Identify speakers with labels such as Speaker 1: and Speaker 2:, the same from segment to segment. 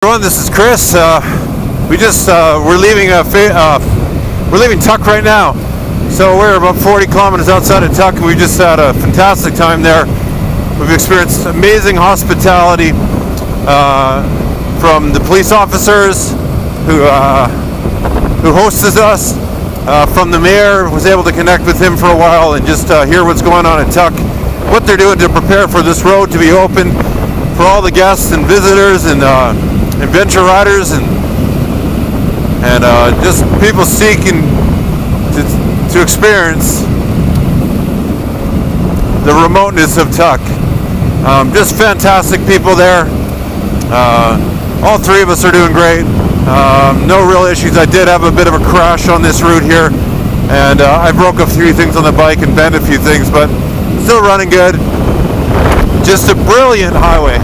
Speaker 1: Everyone, this is Chris. We're leaving Tuk right now. So we're about 40 kilometers outside of Tuk. We just had a fantastic time there. We've experienced amazing hospitality from the police officers who hosted us. From the mayor, was able to connect with him for a while and just hear what's going on in Tuk, what they're doing to prepare for this road to be open for all the guests and visitors and adventure riders and just people seeking to experience the remoteness of Tuk. Just fantastic people there. All three of us are doing great. No real issues. I did have a bit of a crash on this route here, and I broke a few things on the bike and bent a few things, but still running good. Just a brilliant highway.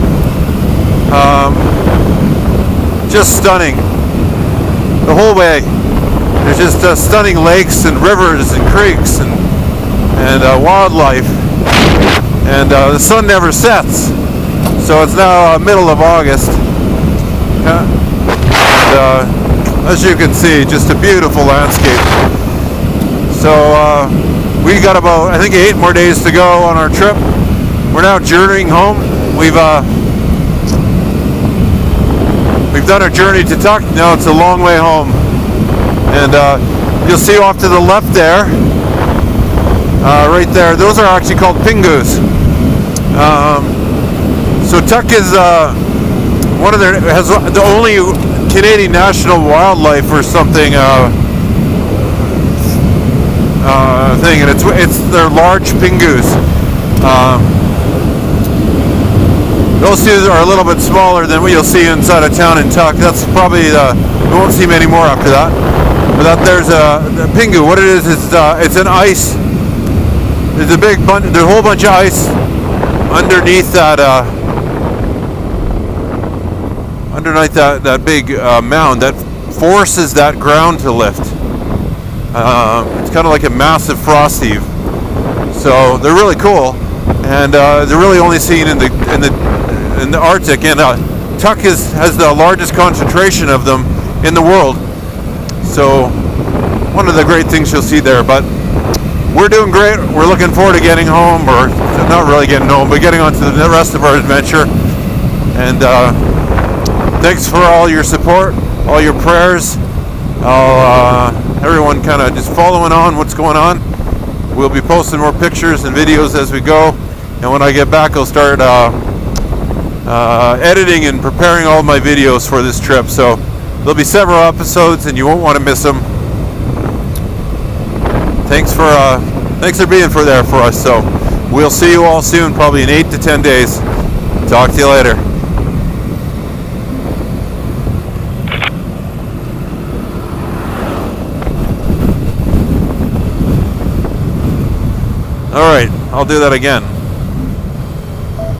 Speaker 1: Just stunning the whole way. There's just stunning lakes and rivers and creeks and wildlife, and the sun never sets. So it's now middle of August, and as you can see, just a beautiful landscape. So we got about, I think, 8 more days to go on our trip. We're now journeying home. We've done our journey to Tuk. Now it's a long way home, and you'll see off to the left there, right there, those are actually called pingus. So Tuk is has the only Canadian national wildlife or something thing, and it's their large pingus. Those two are a little bit smaller than what you'll see inside of town in Tuk. That's probably we won't see many more after that. But there's the pingu. What it is it's an ice. There's a whole bunch of ice underneath that big mound that forces that ground to lift. It's kind of like a massive frost heave. So they're really cool, and they're really only seen in the Arctic, and Tuk has the largest concentration of them in the world. So one of the great things you'll see there. But we're doing great. We're looking forward to getting home, or not really getting home, but getting on to the rest of our adventure. And thanks for all your support, all your prayers, everyone kind of just following on what's going on. We'll be posting more pictures and videos as we go, and when I get back I'll start editing and preparing all my videos for this trip. So there'll be several episodes and you won't want to miss them. Thanks for being there for us. So we'll see you all soon, probably in 8 to 10 days. Talk to you later. All right, I'll do that again.